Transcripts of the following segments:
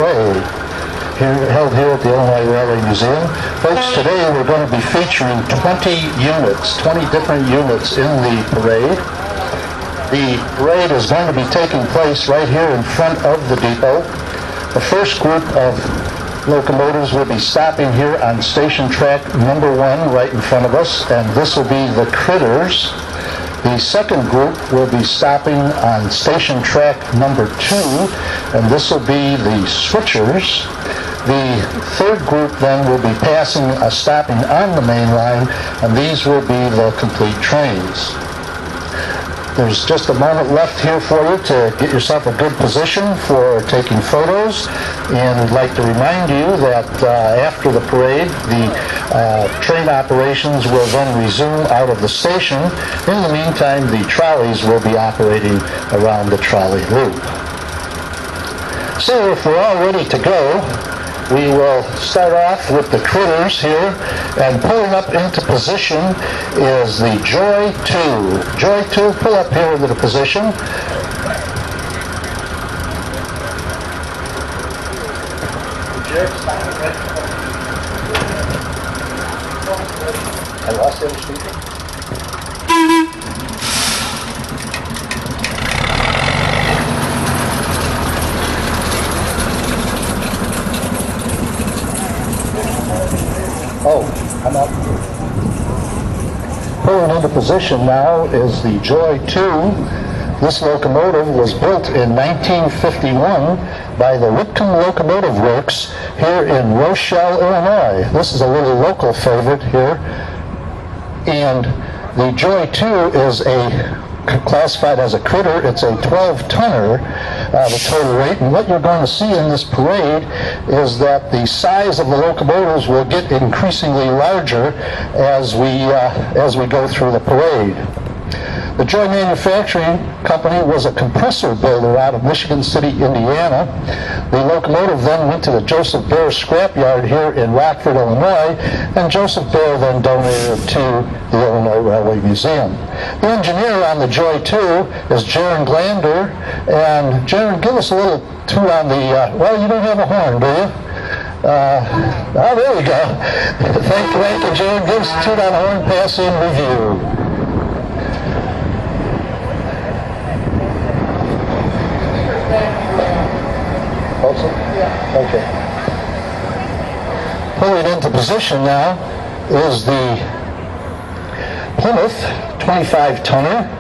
Held here at the Illinois Railway Museum. Folks, today we're going to be featuring 20 different units in the parade. The parade is going to be taking place right here in front of the depot. The first group of locomotives will be stopping here on station track number 1 right in front of us, and this will be the Critters. The second group will be stopping on station track number 2, and this will be the Switchers. The third group then will be stopping on the main line, and these will be the complete trains. There's just a moment left here for you to get yourself a good position for taking photos, and I'd like to remind you that after the parade, the train operations will then resume out of the station. In the meantime, the trolleys will be operating around the trolley loop. So if we're all ready to go, we will start off with the Critters here, and pulling up into position is the Joy 2. Joy 2, pull up here into the position. I lost the other speaker. Oh, I'm up. Pulling into position now is the Joy 2. This locomotive was built in 1951 by the Whitcomb Locomotive Works here in Rochelle, Illinois. This is a little local favorite here. And the Joy 2 is classified as a Critter. It's a 12-tonner, the total weight. And what you're going to see in this parade is that the size of the locomotives will get increasingly larger as we go through the parade. The Joy Manufacturing Company was a compressor builder out of Michigan City, Indiana. The locomotive then went to the Joseph Bear scrapyard here in Rockford, Illinois, and Joseph Bear then donated it to the Illinois Railway Museum. The engineer on the Joy 2 is Jarren Glander, and Jarren, give us a little toot on the, well, you don't have a horn, do you? Oh, there we go. Thank you, Jarren. Give us a toot on the horn, pass in review. Okay. Pulling into position now is the Plymouth 25-tonner.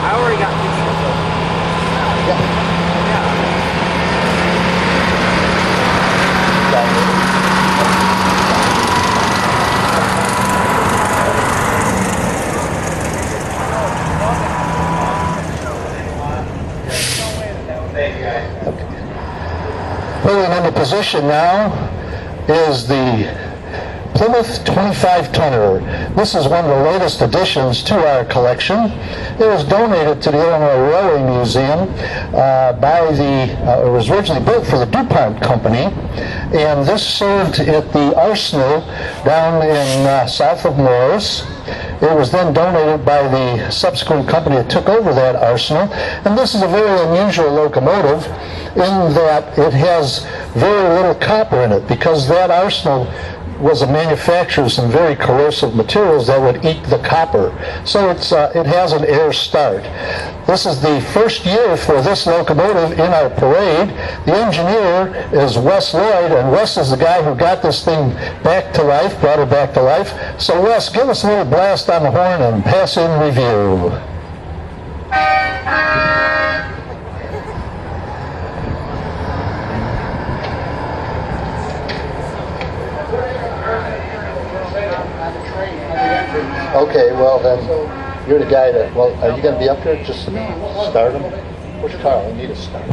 I already got pictures. Pulling into position now is the Plymouth 25-tonner. This is one of the latest additions to our collection. It was donated to the Illinois Railway Museum it was originally built for the DuPont Company, and this served at the arsenal down in south of Morris. It was then donated by the subsequent company that took over that arsenal, and this is a very unusual locomotive in that it has very little copper in it, because that arsenal was a manufacturer of some very corrosive materials that would eat the copper. So it has an air start. This is the first year for this locomotive in our parade. The engineer is Wes Lloyd, and Wes is the guy who got this thing back to life, brought it back to life. So Wes, give us a little blast on the horn and pass in review. Okay, well then, you're the guy that, well, are you going to be up here? Just start them? Where's Carl? I need a start.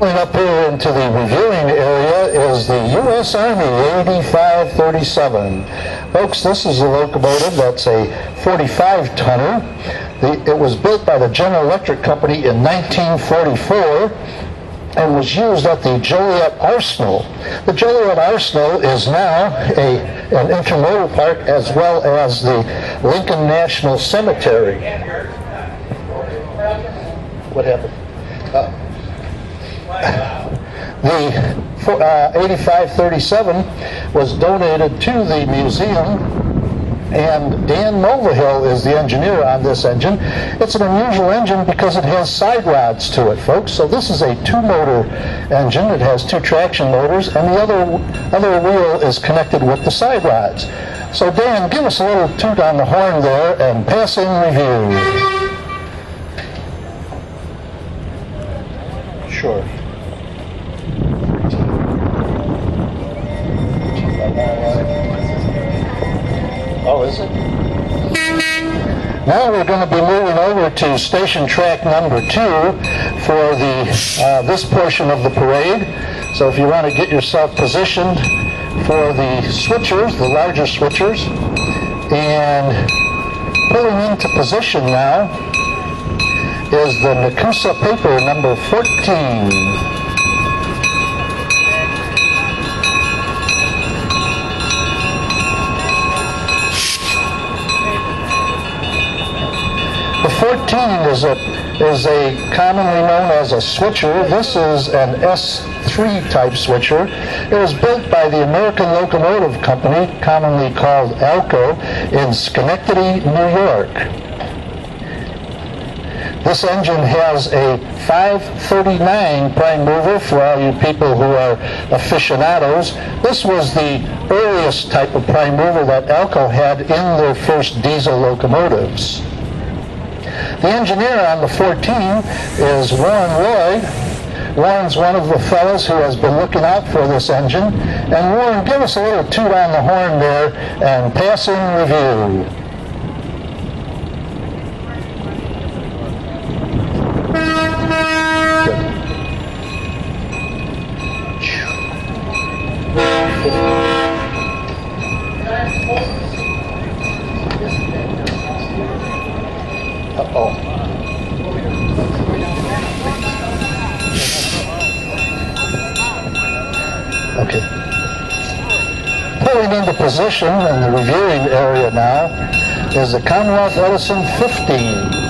Pulling up here into the reviewing area is the U.S. Army 8537. Folks, this is a locomotive that's a 45-tonner. It was built by the General Electric Company in 1944 and was used at the Joliet Arsenal. The Joliet Arsenal is now an intermodal park as well as the Lincoln National Cemetery. What happened? The 8537 was donated to the museum, and Dan Mulvihill is the engineer on this engine. It's an unusual engine because it has side rods to it, folks. So this is a two-motor engine. It has two traction motors, and the other wheel is connected with the side rods. So Dan, give us a little toot on the horn there and pass in review. Sure. Oh, is it? Now we're going to be moving over to station track number 2 for this portion of the parade. So if you want to get yourself positioned for the switchers, the larger switchers, and pulling into position now is the Nekoosa paper number 14. The 14 is a commonly known as a switcher. This is an S3 type switcher. It was built by the American Locomotive Company, commonly called ALCO, in Schenectady, New York. This engine has a 539 prime mover for all you people who are aficionados. This was the earliest type of prime mover that ALCO had in their first diesel locomotives. The engineer on the 14 is Warren Lloyd. Warren's one of the fellows who has been looking out for this engine. And Warren, give us a little toot on the horn there and pass in review. Uh-oh. Okay. Pulling into position in the reviewing area now is the Commonwealth Edison 15.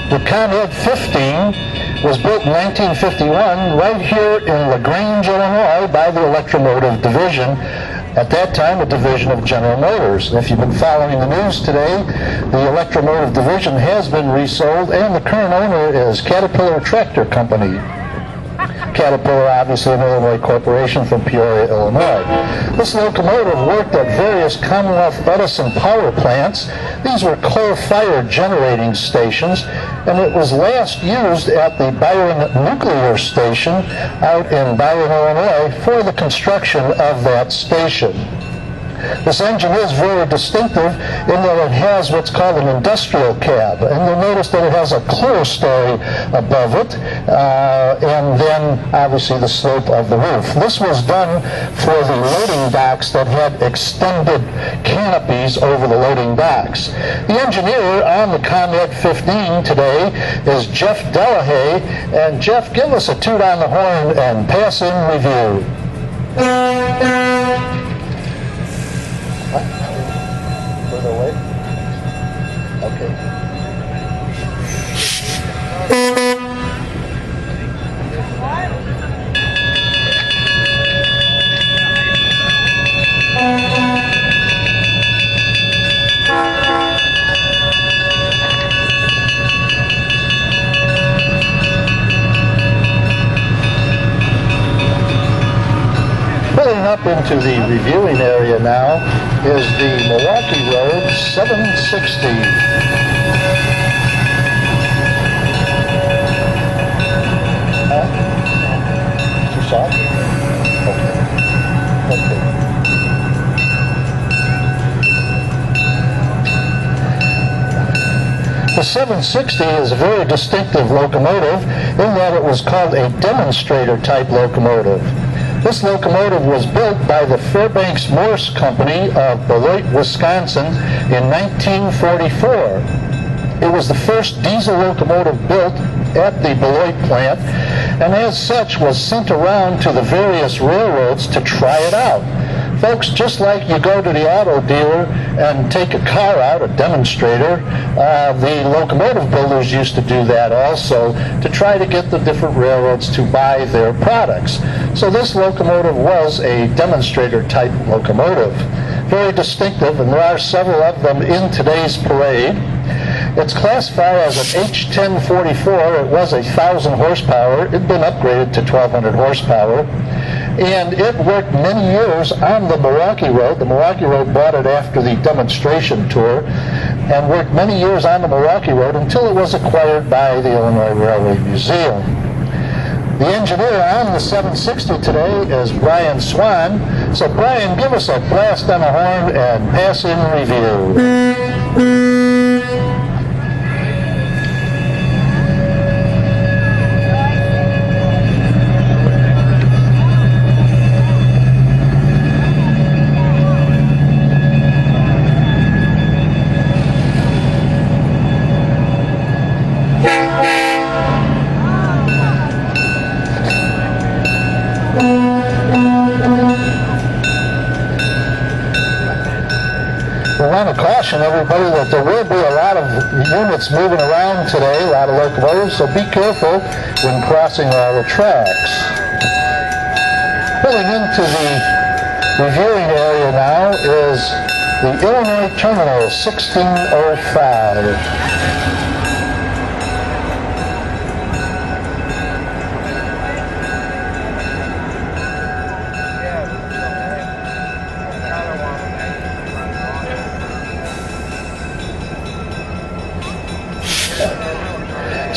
The Conrad 15 was built in 1951 right here in LaGrange, Illinois by the Electromotive Division. At that time, a division of General Motors. And if you've been following the news today, the Electromotive Division has been resold, and the current owner is Caterpillar Tractor Company. Caterpillar, obviously an Illinois corporation from Peoria, Illinois. This locomotive worked at various Commonwealth Edison power plants. These were coal-fired generating stations, and it was last used at the Byron Nuclear Station out in Byron, Illinois for the construction of that station. This engine is very distinctive in that it has what's called an industrial cab, and you'll notice that it has a clerestory above it, and then obviously the slope of the roof. This was done for the loading docks that had extended canopies over the loading docks. The engineer on the Conrad 15 today is Jeff Delhaye, and Jeff, give us a toot on the horn and pass in review. Further away? Okay. Pulling up into the reviewing area now is the Milwaukee Road 760. Too soft? Okay. The 760 is a very distinctive locomotive in that it was called a demonstrator type locomotive. This locomotive was built by the Fairbanks-Morse Company of Beloit, Wisconsin in 1944. It was the first diesel locomotive built at the Beloit plant, and as such was sent around to the various railroads to try it out. Folks, just like you go to the auto dealer and take a car out, a demonstrator, the locomotive builders used to do that also to try to get the different railroads to buy their products. So this locomotive was a demonstrator type locomotive. Very distinctive, and there are several of them in today's parade. It's classified as an H1044. It was 1,000 horsepower. It had been upgraded to 1,200 horsepower. And it worked many years on the Milwaukee Road. The Milwaukee Road bought it after the demonstration tour and worked many years on the Milwaukee Road until it was acquired by the Illinois Railway Museum. The engineer on the 760 today is Brian Swan. So Brian, give us a blast on the horn and pass in review. We want to caution everybody that there will be a lot of units moving around today, a lot of locomotives, so be careful when crossing all the tracks. Pulling into the reviewing area now is the Illinois Terminal 1605.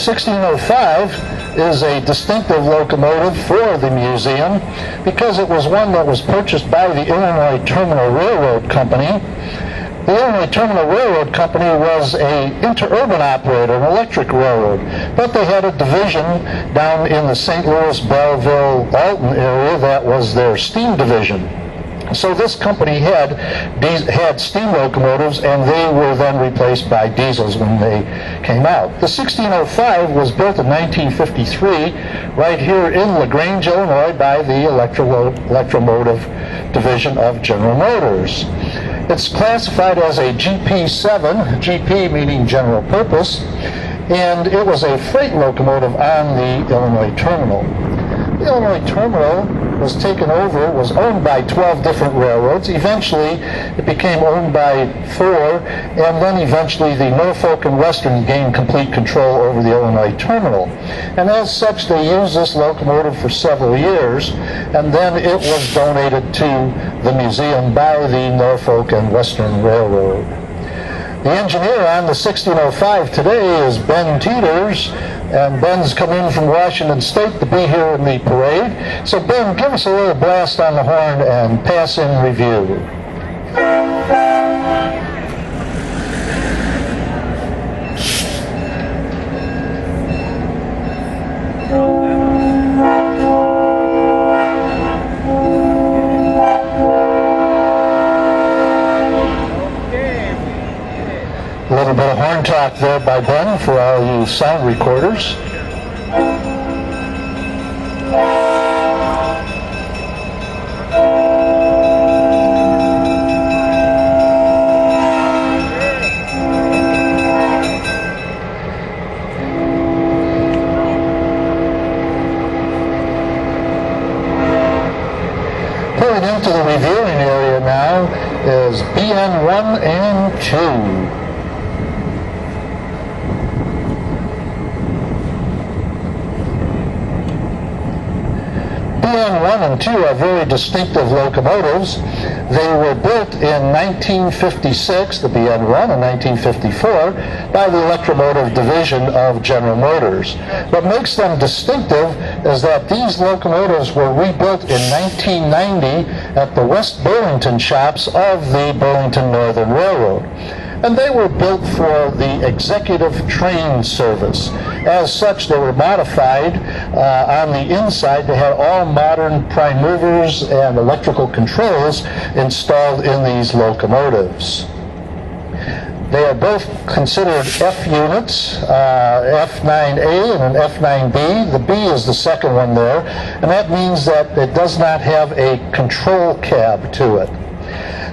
1605 is a distinctive locomotive for the museum because it was one that was purchased by the Illinois Terminal Railroad Company. The Illinois Terminal Railroad Company was an interurban operator, an electric railroad, but they had a division down in the St. Louis, Belleville, Alton area that was their steam division. So this company had steam locomotives, and they were then replaced by diesels when they came out. The 1605 was built in 1953 right here in LaGrange, Illinois by the Electromotive Division of General Motors. It's classified as a GP7, GP meaning general purpose, and it was a freight locomotive on the Illinois Terminal. The Illinois Terminal was taken over, was owned by 12 different railroads. Eventually, it became owned by 4, and then eventually the Norfolk and Western gained complete control over the Illinois Terminal. And as such, they used this locomotive for several years, and then it was donated to the museum by the Norfolk and Western Railroad. The engineer on the 1605 today is Ben Teeters, and Ben's come in from Washington State to be here in the parade. So Ben, give us a little blast on the horn and pass in review. A little bit of horn talk there by Ben for all you sound recorders. Pulling into the reviewing area now is BN1 and 2. BN1 1 and 2 are very distinctive locomotives. They were built in 1956, the BN1, and 1954 by the Electromotive Division of General Motors. What makes them distinctive is that these locomotives were rebuilt in 1990 at the West Burlington shops of the Burlington Northern Railroad. And they were built for the executive train service. As such, they were modified on the inside to have all modern prime movers and electrical controls installed in these locomotives. They are both considered F units, F9A and an F9B. The B is the second one there, and that means that it does not have a control cab to it.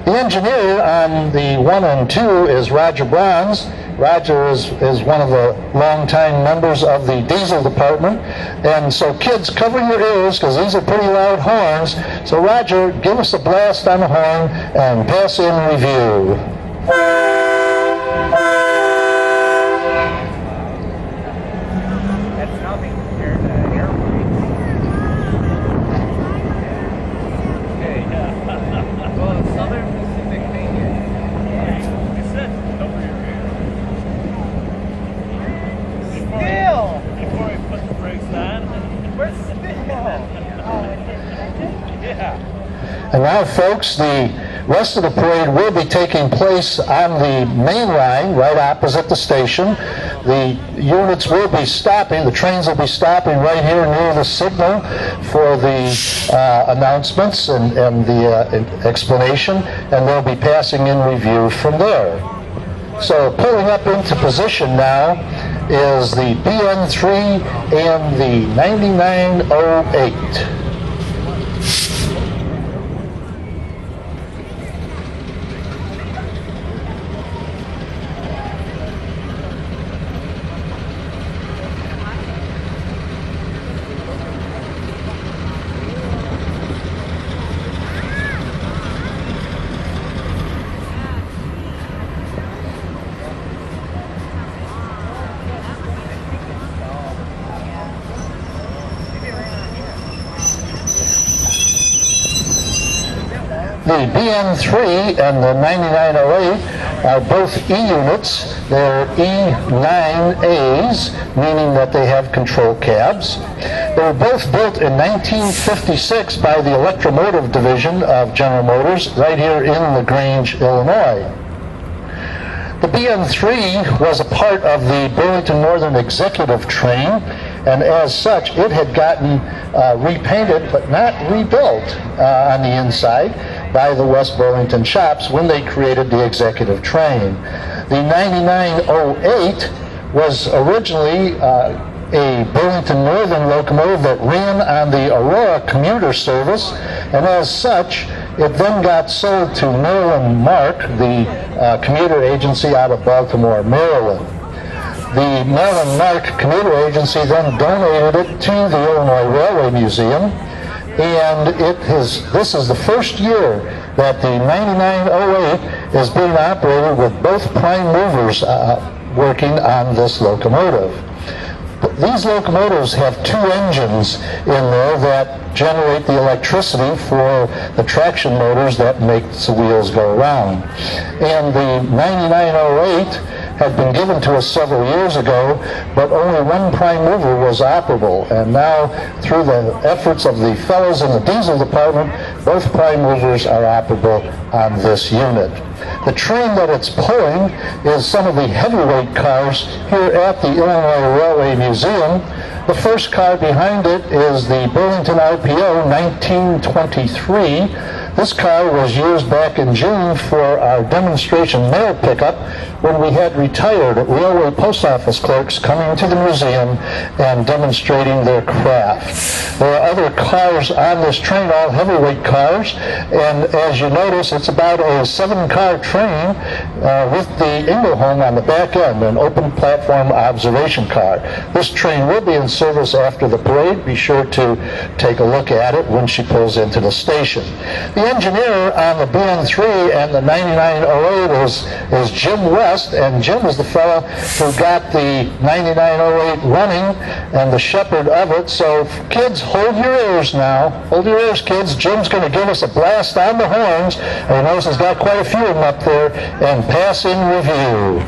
The engineer on the 1 and 2 is Roger Brohms. Roger is one of the longtime members of the diesel department. And so kids, cover your ears because these are pretty loud horns. So Roger, give us a blast on the horn and pass in review. That's nothing compared to airplanes. Okay, well, Southern Pacific thing is, it said cover your ears. Still! Before we put the brakes on. We're still! Yeah. And now, folks, the rest of the parade will be taking place on the main line right opposite the station. The units will be stopping, the trains will be stopping right here near the signal for the announcements and the explanation, and they'll be passing in review from there. So pulling up into position now is the BN3 and the 9908. The BN3 and the 9908 are both E units. They're E9As, meaning that they have control cabs. They were both built in 1956 by the Electromotive Division of General Motors right here in LaGrange, Illinois. The BN3 was a part of the Burlington Northern Executive Train, and as such, it had gotten repainted but not rebuilt on the inside by the West Burlington shops when they created the executive train. The 9908 was originally a Burlington Northern locomotive that ran on the Aurora commuter service, and as such, it then got sold to Maryland Mark, the commuter agency out of Baltimore, Maryland. The Maryland Mark commuter agency then donated it to the Illinois Railway Museum, and this is the first year that the 9908 is being operated with both prime movers working on this locomotive. These locomotives have two engines in there that generate the electricity for the traction motors that make the wheels go around. And the 9908 had been given to us several years ago, but only one prime mover was operable. And now, through the efforts of the fellows in the diesel department, both prime movers are operable on this unit. The train that it's pulling is some of the heavyweight cars here at the Illinois Railway Museum. The first car behind it is the Burlington RPO 1923. This car was used back in June for our demonstration mail pickup when we had retired railway post office clerks coming to the museum and demonstrating their craft. There are other cars on this train, all heavyweight cars, and as you notice, it's about a 7-car train with the Inglehome on the back end, an open platform observation car. This train will be in service after the parade. Be sure to take a look at it when she pulls into the station. The The engineer on the BN3 and the 9908 is Jim West, and Jim is the fella who got the 9908 running and the shepherd of it. So kids, hold your ears now. Hold your ears, kids. Jim's going to give us a blast on the horns. I notice he's got quite a few of them up there, and pass in review.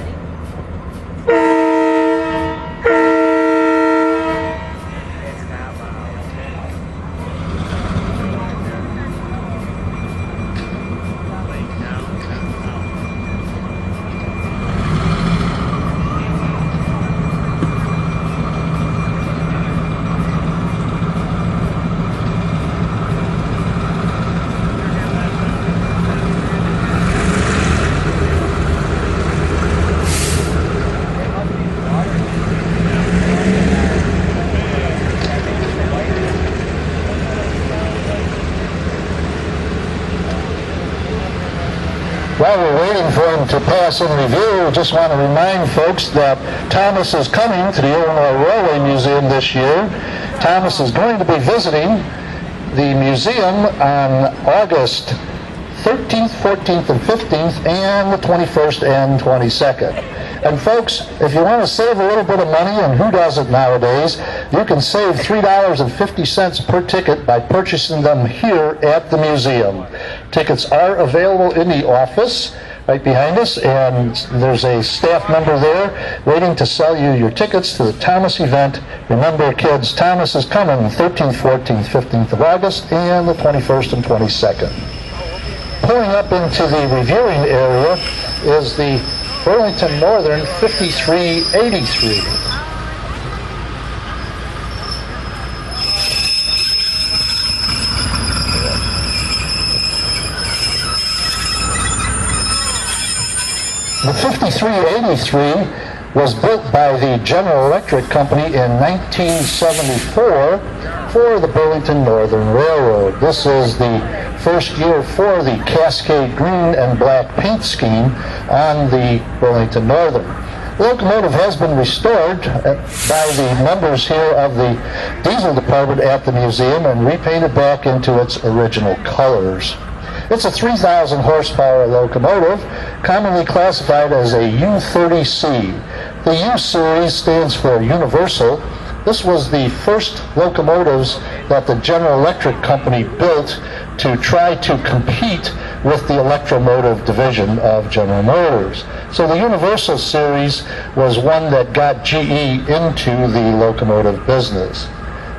While we're waiting for him to pass in review, we just want to remind folks that Thomas is coming to the Illinois Railway Museum this year. Thomas is going to be visiting the museum on August 13th, 14th, and 15th, and the 21st and 22nd. And folks, if you want to save a little bit of money, and who doesn't nowadays, you can save $3.50 per ticket by purchasing them here at the museum. Tickets are available in the office right behind us, and there's a staff member there waiting to sell you your tickets to the Thomas event. Remember, kids, Thomas is coming 13th, 14th, 15th of August, and the 21st and 22nd. Pulling up into the reviewing area is the Burlington Northern 5383. The 5383 was built by the General Electric Company in 1974 for the Burlington Northern Railroad. This is the first year for the Cascade green and black paint scheme on the Burlington Northern. The locomotive has been restored by the members here of the diesel department at the museum and repainted back into its original colors. It's a 3,000 horsepower locomotive, commonly classified as a U30C. The U series stands for Universal. This was the first locomotives that the General Electric Company built to try to compete with the electromotive division of General Motors. So the Universal series was one that got GE into the locomotive business.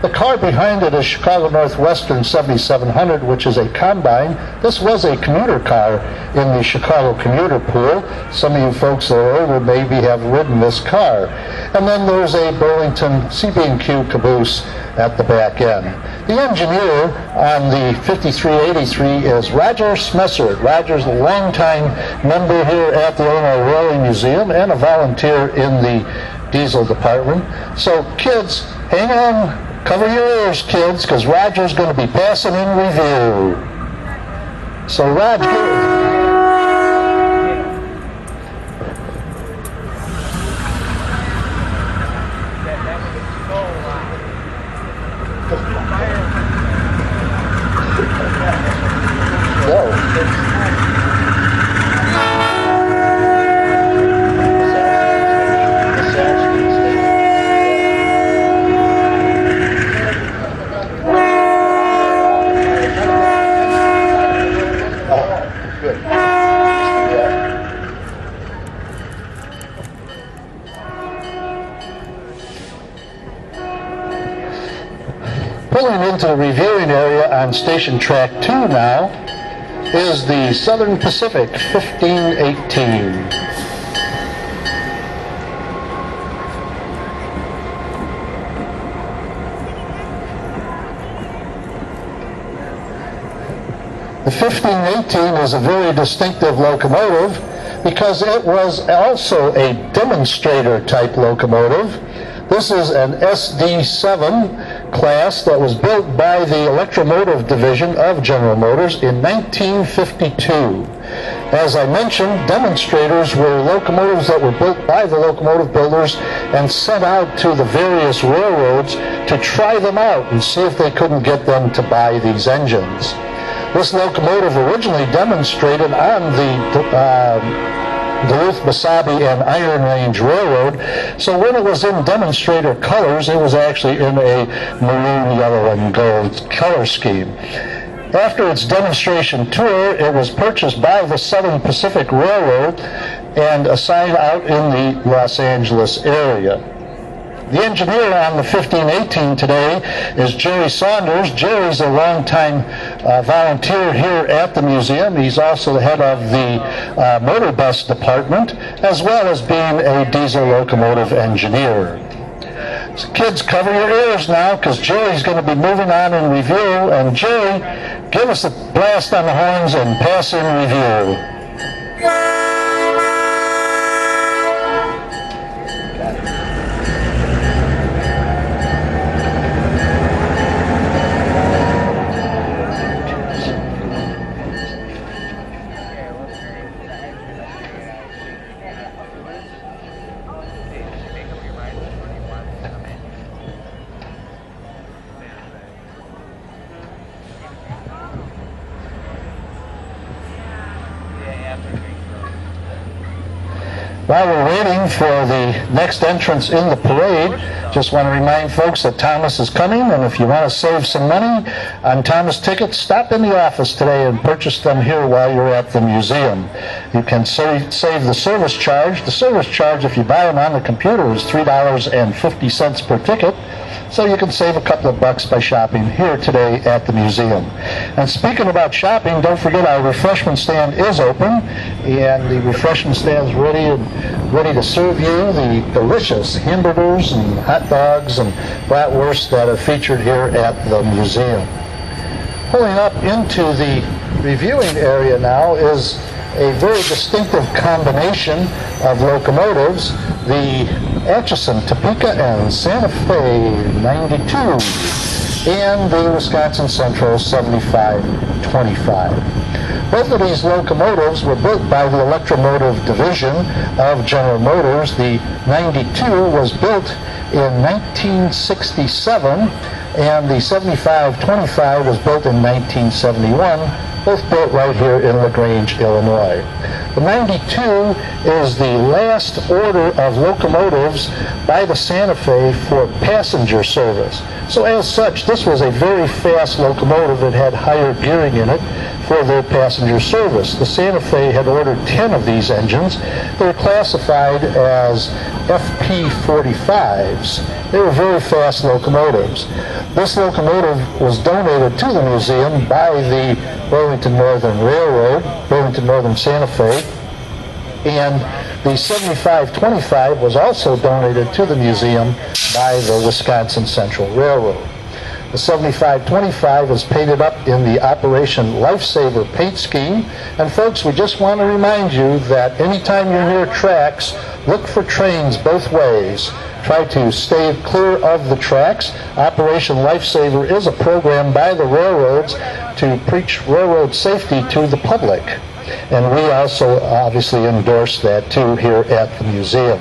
The car behind it is Chicago Northwestern 7700, which is a combine. This was a commuter car in the Chicago commuter pool. Some of you folks that are older maybe have ridden this car. And then there's a Burlington CB&Q caboose at the back end. The engineer on the 5383 is Roger Smessard. Roger's a longtime member here at the Illinois Railway Museum and a volunteer in the diesel department. So kids, hang on. Cover your ears, kids, because Roger's going to be passing in review. So, Roger. Pulling into the reviewing area on Station Track 2 now is the Southern Pacific 1518. The 1518 is a very distinctive locomotive because it was also a demonstrator type locomotive. This is an SD7 class that was built by the electromotive division of General Motors in 1952. As I mentioned, demonstrators were locomotives that were built by the locomotive builders and sent out to the various railroads to try them out and see if they couldn't get them to buy these engines. This locomotive originally demonstrated on the Duluth, Mesabi, and Iron Range Railroad. So when it was in demonstrator colors, it was actually in a maroon, yellow, and gold color scheme. After its demonstration tour, it was purchased by the Southern Pacific Railroad and assigned out in the Los Angeles area. The engineer on the 1518 today is Jerry Saunders. Jerry's a longtime volunteer here at the museum. He's also the head of the motor bus department, as well as being a diesel locomotive engineer. So kids, cover your ears now, because Jerry's going to be moving on in review. And Jerry, give us a blast on the horns and pass in review. While we're waiting for the next entrance in the parade, just want to remind folks that Thomas is coming, and if you want to save some money on Thomas tickets, stop in the office today and purchase them here while you're at the museum. You can save the service charge. The service charge, if you buy them on the computer, is $3.50 per ticket. So you can save a couple of bucks by shopping here today at the museum. And speaking about shopping, don't forget our refreshment stand is open, and the refreshment stand is ready to serve you the delicious hamburgers and hot dogs and bratwurst that are featured here at the museum. Pulling up into the reviewing area now is a very distinctive combination of locomotives, the Atchison, Topeka, and Santa Fe 92, and the Wisconsin Central 7525. Both of these locomotives were built by the Electromotive Division of General Motors. The 92 was built in 1967, and the 7525 was built in 1971, both built right here in LaGrange, Illinois. The 92 is the last order of locomotives by the Santa Fe for passenger service. So as such, this was a very fast locomotive that had higher gearing in it for their passenger service. The Santa Fe had ordered 10 of these engines. They were classified as FP45s. They were very fast locomotives. This locomotive was donated to the museum by the Burlington Northern Railroad, Burlington Northern Santa Fe, and the 7525 was also donated to the museum by the Wisconsin Central Railroad. The 7525 is painted up in the Operation Lifesaver paint scheme. And folks, we just want to remind you that anytime you're near tracks, look for trains both ways. Try to stay clear of the tracks. Operation Lifesaver is a program by the railroads to preach railroad safety to the public. And we also obviously endorse that too here at the museum.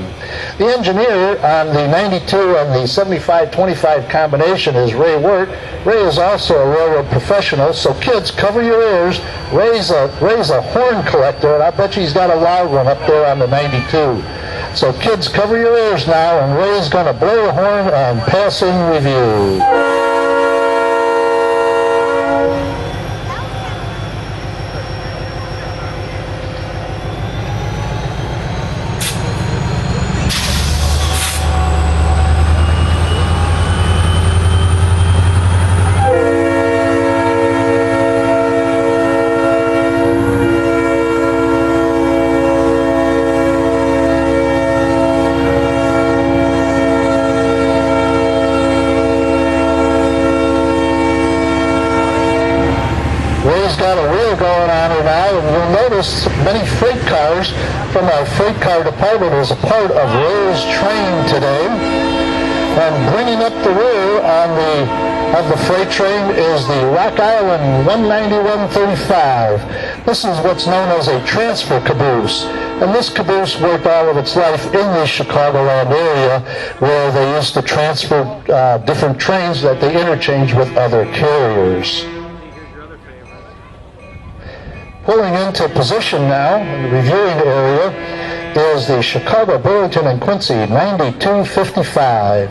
The engineer on the 92 and the 7525 combination is Ray Wirt. Ray is also a railroad professional, so kids, cover your ears. Ray's a horn collector, and I bet you he's got a loud one up there on the 92. So kids, cover your ears now, and Ray's going to blow the horn and pass in review. Many freight cars from our freight car department is a part of Ray's train today. And bringing up the rear of the freight train is the Rock Island 19135. This is what's known as a transfer caboose. And this caboose worked all of its life in the Chicagoland area, where they used to transfer different trains that they interchanged with other carriers. Pulling into position now in the reviewing area is the Chicago, Burlington, and Quincy 9255.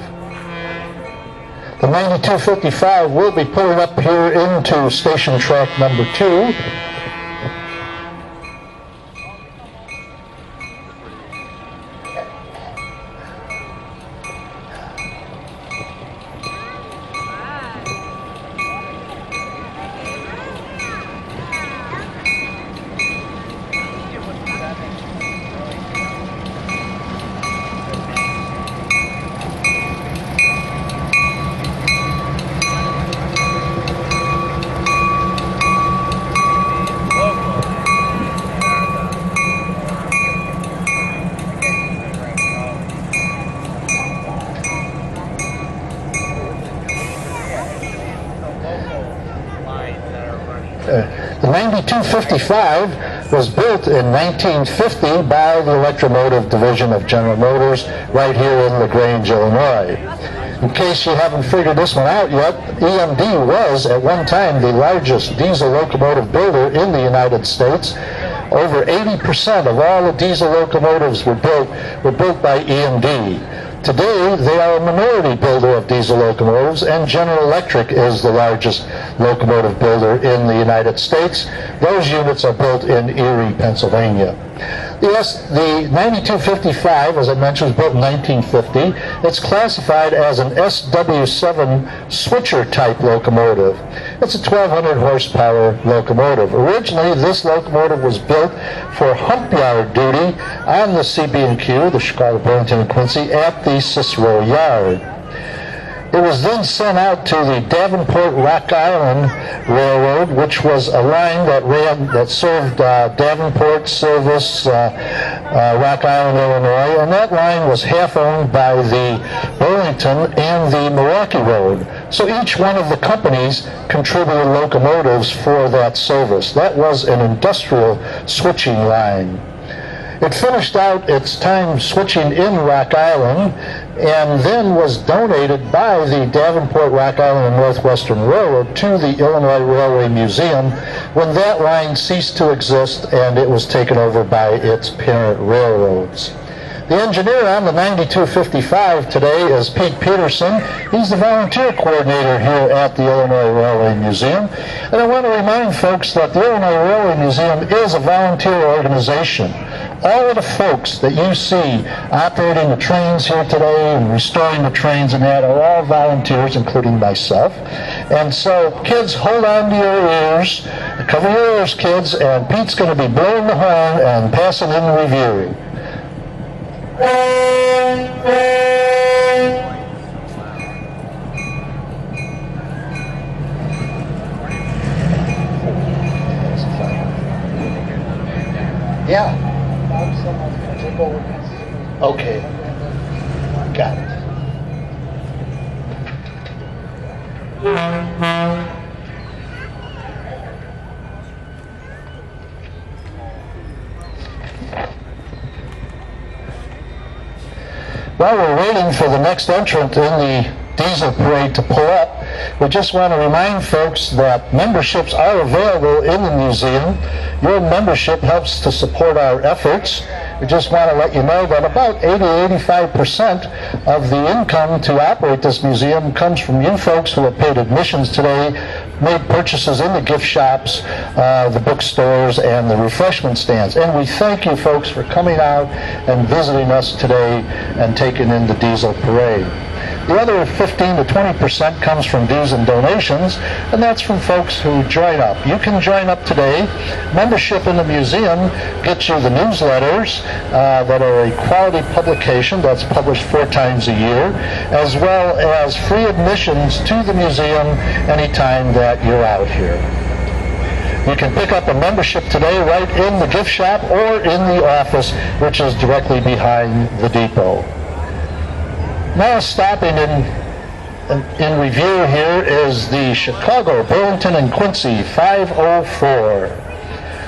The 9255 will be pulling up here into station track number 2. The 9255 was built in 1950 by the Electromotive Division of General Motors right here in LaGrange, Illinois. In case you haven't figured this one out yet, EMD was at one time the largest diesel locomotive builder in the United States. Over 80% of all the diesel locomotives were built by EMD. Today, they are a minority builder of diesel locomotives, and General Electric is the largest locomotive builder in the United States. Those units are built in Erie, Pennsylvania. Yes, the 9255, as I mentioned, was built in 1950. It's classified as an SW7 switcher type locomotive. It's a 1200 horsepower locomotive. Originally, this locomotive was built for hump yard duty on the CB&Q, the Chicago, Burlington, and Quincy, at the Cicero Yard. It was then sent out to the Davenport-Rock Island Railroad, which was a line that served Davenport, Silvis, Rock Island, Illinois, and that line was half owned by the Burlington and the Milwaukee Road. So each one of the companies contributed locomotives for that service. That was an industrial switching line. It finished out its time switching in Rock Island and then was donated by the Davenport, Rock Island, and Northwestern Railroad to the Illinois Railway Museum when that line ceased to exist and it was taken over by its parent railroads. The engineer on the 9255 today is Pete Peterson. He's the volunteer coordinator here at the Illinois Railway Museum. And I want to remind folks that the Illinois Railway Museum is a volunteer organization. All of the folks that you see operating the trains here today and restoring the trains and that are all volunteers, including myself. And so, kids, hold on to your ears, cover your ears, kids, and Pete's going to be blowing the horn and passing in the review. Yeah. Okay. Got it. While we're waiting for the next entrant in the diesel parade to pull up, we just want to remind folks that memberships are available in the museum. Your membership helps to support our efforts. We just want to let you know that about 80-85% of the income to operate this museum comes from you folks who have paid admissions today, made purchases in the gift shops, the bookstores, and the refreshment stands. And we thank you folks for coming out and visiting us today and taking in the diesel parade. The other 15 to 20% comes from dues and donations, and that's from folks who join up. You can join up today. Membership in the museum gets you the newsletters that are a quality publication that's published 4 times a year, as well as free admissions to the museum anytime that you're out here. You can pick up a membership today right in the gift shop or in the office, which is directly behind the depot. Now stopping in review here is the Chicago, Burlington, and Quincy 504.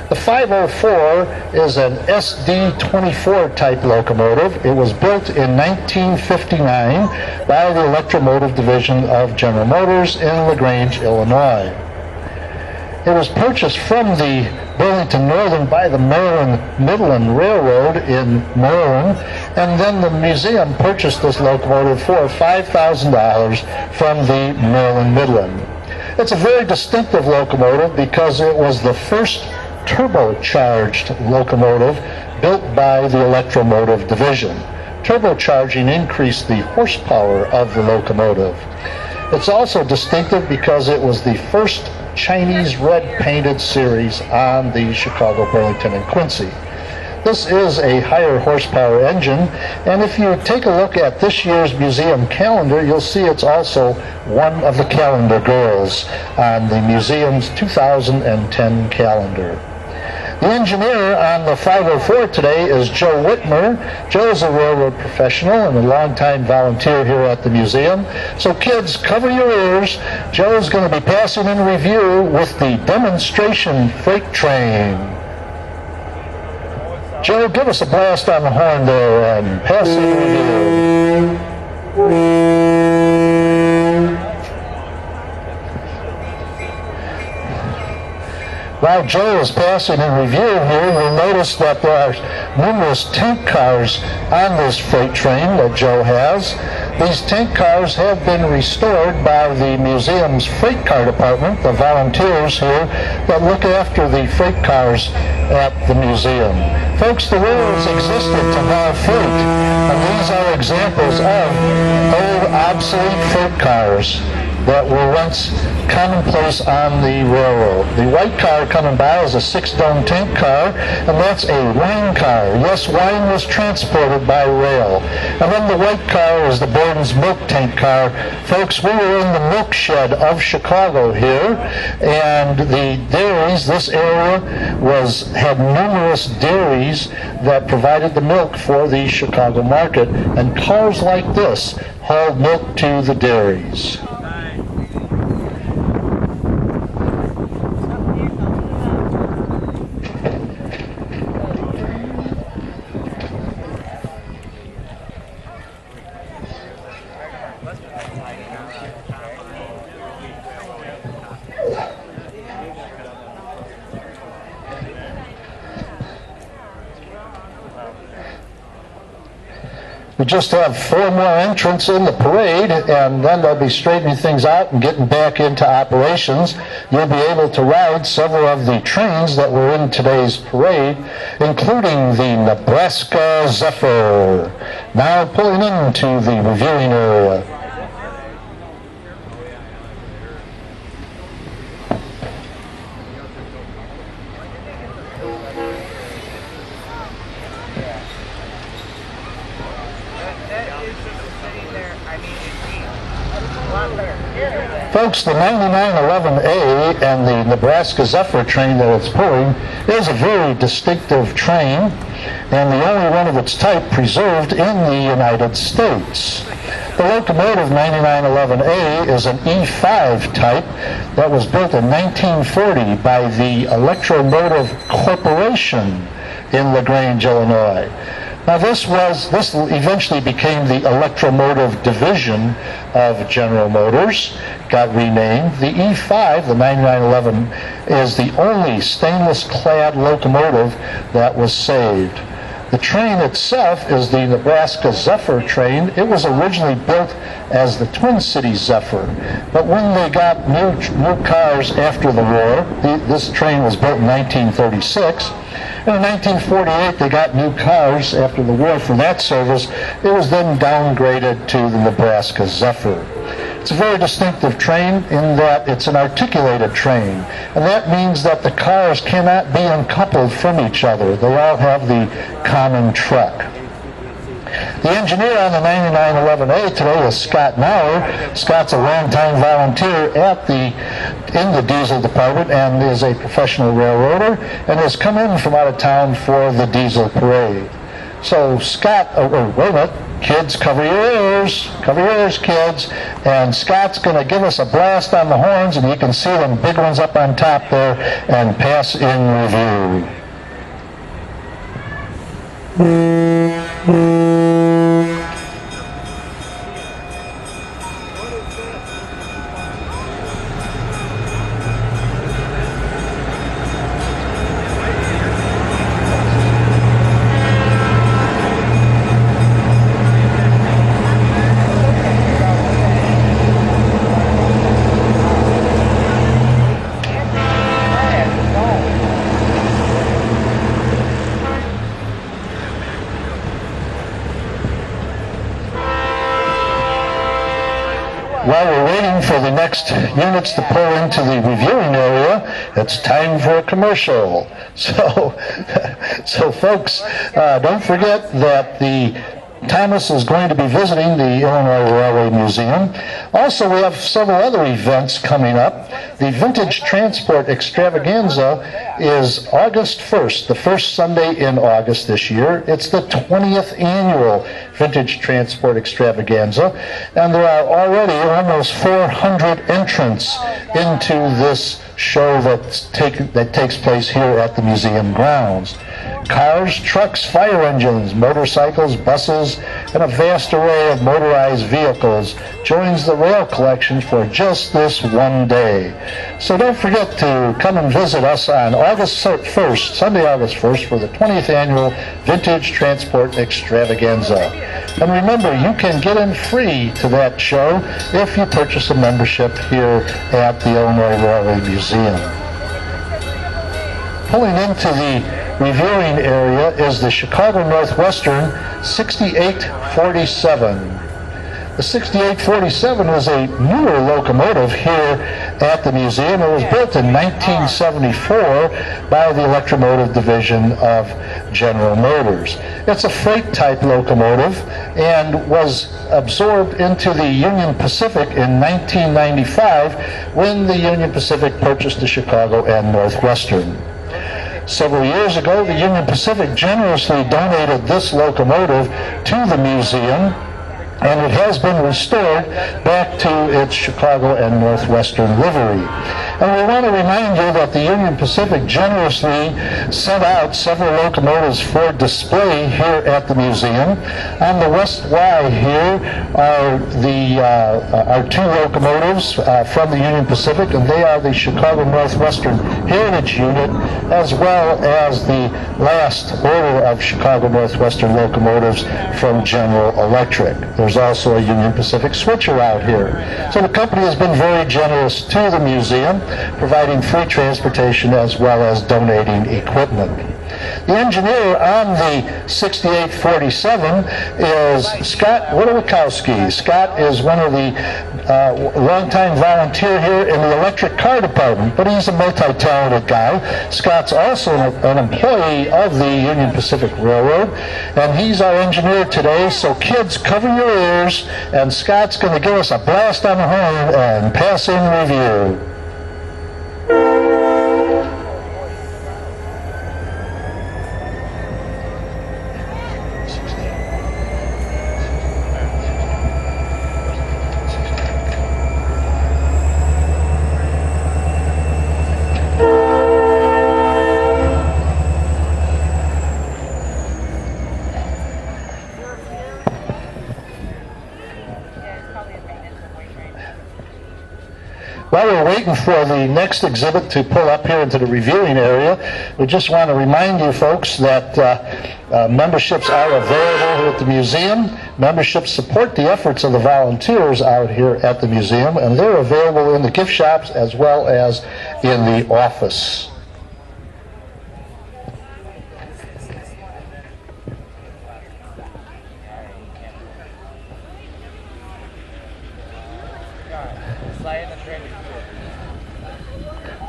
The 504 is an SD24 type locomotive. It was built in 1959 by the Electromotive Division of General Motors in LaGrange, Illinois. It was purchased from the Burlington Northern by the Maryland Midland Railroad in Maryland, and then the museum purchased this locomotive for $5,000 from the Maryland Midland. It's a very distinctive locomotive because it was the first turbocharged locomotive built by the Electromotive Division. Turbocharging increased the horsepower of the locomotive. It's also distinctive because it was the first Chinese red painted series on the Chicago, Burlington, and Quincy. This is a higher horsepower engine, and if you take a look at this year's museum calendar, you'll see it's also one of the calendar girls on the museum's 2010 calendar. The engineer on the 504 today is Joe Whitmer. Joe's a railroad professional and a longtime volunteer here at the museum. So kids, cover your ears. Joe's going to be passing in review with the demonstration freight train. Joe, give us a blast on the horn there and pass in review. While Joe is passing in review here, you'll notice that there are numerous tank cars on this freight train that Joe has. These tank cars have been restored by the museum's freight car department, the volunteers here that look after the freight cars at the museum. Folks, the railroads existed to haul freight, and these are examples of old, obsolete freight cars that were once commonplace on the railroad. The white car coming by is a 6-dome tank car, and that's a wine car. Yes, wine was transported by rail. And then the white car is the Brohms milk tank car. Folks, we were in the milk shed of Chicago here, and the dairies, this area had numerous dairies that provided the milk for the Chicago market, and cars like this hauled milk to the dairies. We just have 4 more entrants in the parade, and then they'll be straightening things out and getting back into operations. You'll be able to ride several of the trains that were in today's parade, including the Nebraska Zephyr, now pulling into the reviewing area. Folks, the 9911A and the Nebraska Zephyr train that it's pulling is a very distinctive train, and the only one of its type preserved in the United States. The locomotive 9911A is an E5 type that was built in 1940 by the Electromotive Corporation in LaGrange, Illinois. Now this eventually became the Electromotive Division of General Motors, got renamed. The E5, the 9911, is the only stainless-clad locomotive that was saved. The train itself is the Nebraska Zephyr train. It was originally built as the Twin Cities Zephyr, but when they got new cars after the war, this train was built in 1936, and in 1948 they got new cars after the war for that service. It was then downgraded to the Nebraska Zephyr. It's a very distinctive train in that it's an articulated train, and that means that the cars cannot be uncoupled from each other. They all have the common truck. The engineer on the 9911A today is Scott Nauer. Scott's a longtime volunteer in the diesel department and is a professional railroader and has come in from out of town for the diesel parade. So Scott, wait a minute, kids, cover your ears, kids, and Scott's going to give us a blast on the horns, and you can see them big ones up on top there, and pass in review. While we're waiting for the next units to pull into the reviewing area, it's time for a commercial. So folks, don't forget that Thomas is going to be visiting the Illinois Railway Museum. Also, we have several other events coming up. The Vintage Transport Extravaganza is August 1st, the first Sunday in August this year. It's the 20th annual Vintage Transport Extravaganza, and there are already almost 400 entrants into this show that takes place here at the museum grounds. Cars, trucks, fire engines, motorcycles, buses, and a vast array of motorized vehicles joins the rail collection for just this one day. So don't forget to come and visit us on August 1st, Sunday, August 1st, for the 20th annual Vintage Transport Extravaganza. And remember, you can get in free to that show if you purchase a membership here at the Illinois Railway Museum. Pulling into the reviewing area is the Chicago Northwestern 6847. The 6847 is a newer locomotive here at the museum. It was built in 1974 by the Electromotive Division of General Motors. It's a freight type locomotive and was absorbed into the Union Pacific in 1995 when the Union Pacific purchased the Chicago and Northwestern. Several years ago, the Union Pacific generously donated this locomotive to the museum, and it has been restored back to its Chicago and Northwestern livery. And we want to remind you that the Union Pacific generously sent out several locomotives for display here at the museum. On the west Y here are our two locomotives from the Union Pacific, and they are the Chicago Northwestern Heritage Unit, as well as the last order of Chicago Northwestern locomotives from General Electric. There's also a Union Pacific switcher out here. So the company has been very generous to the museum, providing free transportation as well as donating equipment. The engineer on the 6847 is Scott Witowikowski. Scott is one of the longtime volunteer here in the electric car department, but he's a multi-talented guy. Scott's also an employee of the Union Pacific Railroad, and he's our engineer today. So kids, cover your ears, and Scott's going to give us a blast on the horn and pass in review. While we're waiting for the next exhibit to pull up here into the reviewing area, we just want to remind you folks that memberships are available here at the museum. Memberships support the efforts of the volunteers out here at the museum, and they're available in the gift shops as well as in the office.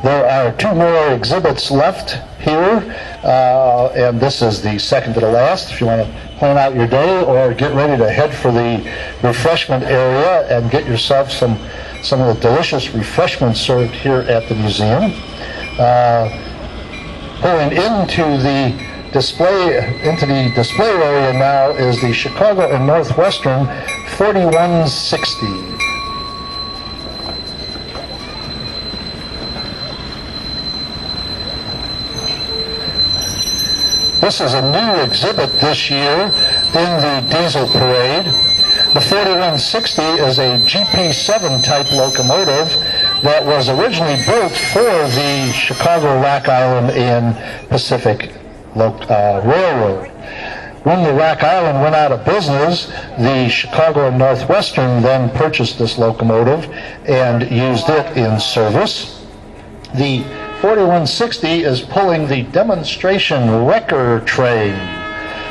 There are two more exhibits left here, and this is the second to the last. If you want to plan out your day or get ready to head for the refreshment area and get yourself some of the delicious refreshments served here at the museum. Pulling into the display area now is the Chicago and Northwestern 4160. This is a new exhibit this year in the diesel parade. The 4160 is a GP7 type locomotive that was originally built for the Chicago, Rock Island, and Pacific Railroad. When the Rock Island went out of business, the Chicago and Northwestern then purchased this locomotive and used it in service. The 4160 is pulling the demonstration wrecker train.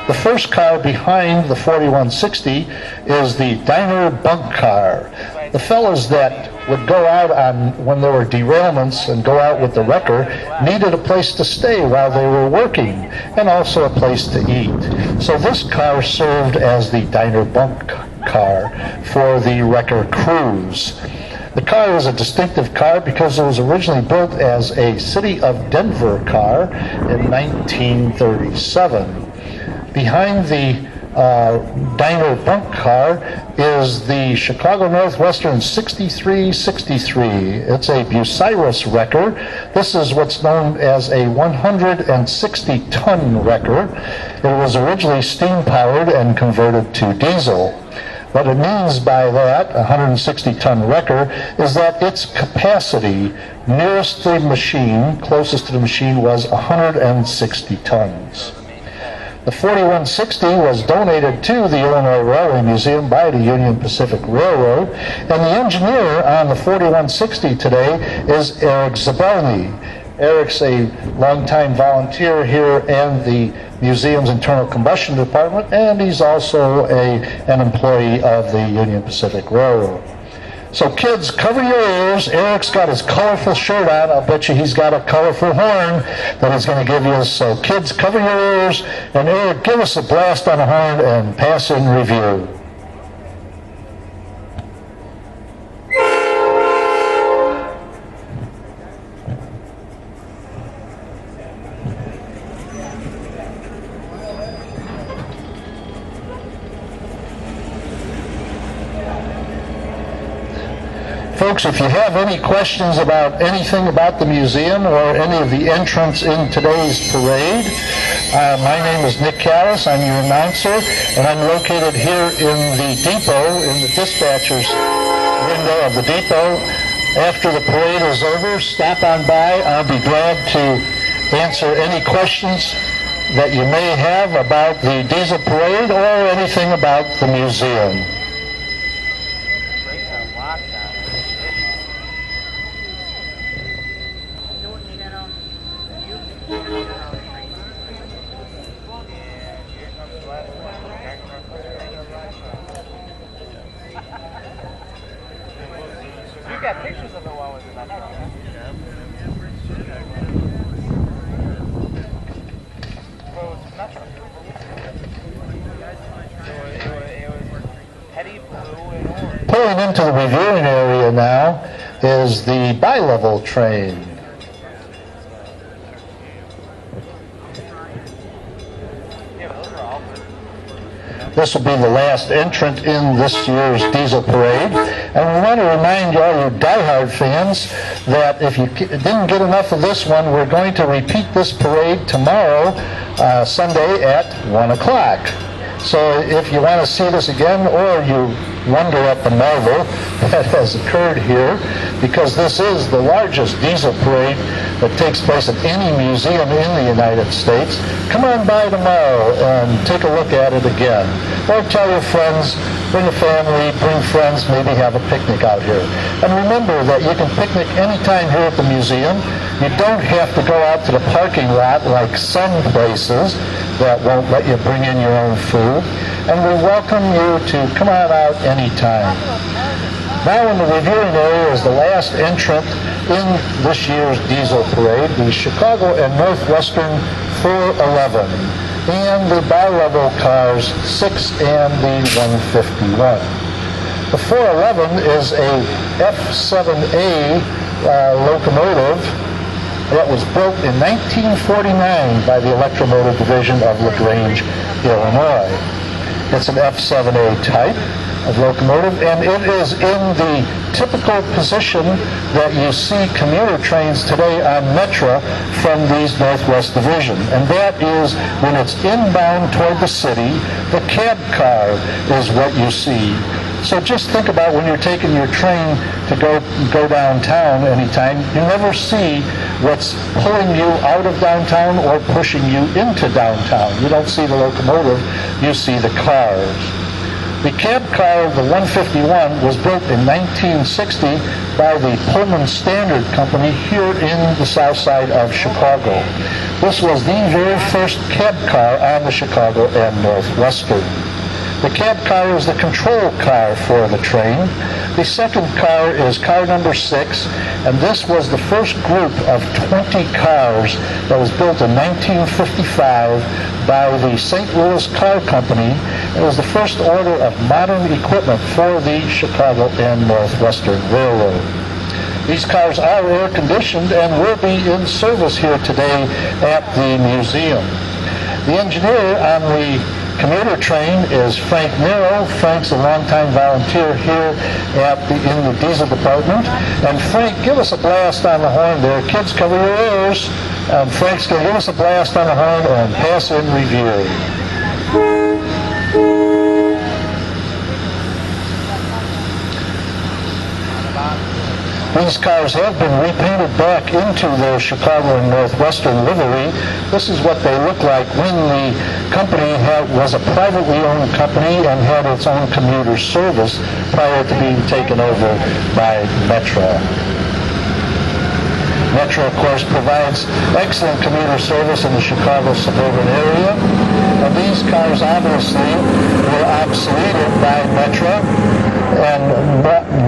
The first car behind the 4160 is the diner bunk car. The fellas that would go out on when there were derailments and go out with the wrecker needed a place to stay while they were working and also a place to eat. So this car served as the diner bunk car for the wrecker crews. The car was a distinctive car because it was originally built as a City of Denver car in 1937. Behind the diner bunk car is the Chicago Northwestern 6363. It's a Bucyrus wrecker. This is what's known as a 160-ton wrecker. It was originally steam-powered and converted to diesel. What it means by that, a 160-ton wrecker, is that its capacity nearest the machine, closest to the machine, was 160 tons. The 4160 was donated to the Illinois Railway Museum by the Union Pacific Railroad, and the engineer on the 4160 today is Eric Zabelny. Eric's a longtime volunteer here in the museum's internal combustion department, and he's also an employee of the Union Pacific Railroad. So kids, cover your ears. Eric's got his colorful shirt on. I'll bet you he's got a colorful horn that he's going to give you. So kids, cover your ears. And Eric, give us a blast on the horn and pass in review. Folks, if you have any questions about anything about the museum or any of the entrants in today's parade, my name is Nick Callis. I'm your announcer, and I'm located here in the depot, in the dispatcher's window of the depot. After the parade is over, stop on by. I'll be glad to answer any questions that you may have about the diesel parade or anything about the museum. You got pictures of it while we were not. Pulling into the reviewing area now is the bi-level train. This will be the last entrant in this year's diesel parade. And we want to remind all you diehard fans that if you didn't get enough of this one, we're going to repeat this parade tomorrow, Sunday at 1 o'clock. So if you want to see this again, or you wonder at the marvel that has occurred here, because this is the largest diesel parade that takes place at any museum in the United States, come on by tomorrow and take a look at it again. Or tell your friends, bring a family, bring friends, maybe have a picnic out here. And remember that you can picnic anytime here at the museum. You don't have to go out to the parking lot like some places that won't let you bring in your own food. And we welcome you to come on out anytime. Now in the reviewing area is the last entrant in this year's diesel parade, the Chicago and Northwestern 411, and the bi-level cars 6 and the 151. The 411 is a F7A locomotive that was built in 1949 by the Electromotive Division of LaGrange, Illinois. It's an F7A type of locomotive, and it is in the typical position that you see commuter trains today on Metra from these Northwest Division. And that is when it's inbound toward the city, the cab car is what you see. So just think about when you're taking your train to go downtown anytime, you never see what's pulling you out of downtown or pushing you into downtown. You don't see the locomotive, you see the cars. The cab car, the 151, was built in 1960 by the Pullman Standard Company here in the south side of Chicago. This was the very first cab car on the Chicago and Northwestern. The cab car is the control car for the train. The second car is car number 6, and this was the first group of 20 cars that was built in 1955 by the St. Louis Car Company. It was the first order of modern equipment for the Chicago and Northwestern Railroad. These cars are air-conditioned and will be in service here today at the museum. The engineer on the commuter train is Frank Nero. Frank's a longtime volunteer here in the diesel department. And Frank, give us a blast on the horn there. Kids, cover your ears. Frank's going to give us a blast on the horn and pass in review. These cars have been repainted back into their Chicago and Northwestern livery. This is what they look like when the company was a privately owned company and had its own commuter service prior to being taken over by Metro. Metro, of course, provides excellent commuter service in the Chicago suburban area. And these cars obviously were obsoleted by Metro, and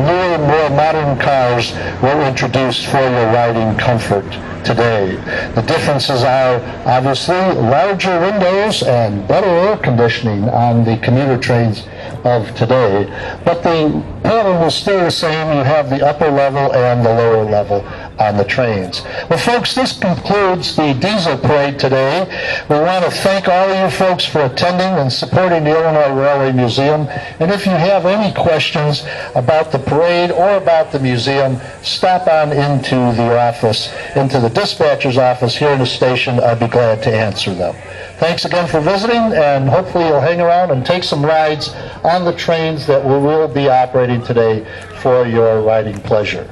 newer, more modern cars were introduced for your riding comfort today. The differences are obviously larger windows and better air conditioning on the commuter trains of today, but the pattern is still the same. You have the upper level and the lower level on the trains. Well, folks, this concludes the diesel parade today. We want to thank all of you folks for attending and supporting the Illinois Railway Museum. And if you have any questions about the parade or about the museum, stop on into the office, into the dispatcher's office here in the station. I'd be glad to answer them. Thanks again for visiting, and hopefully you'll hang around and take some rides on the trains that we will be operating today for your riding pleasure.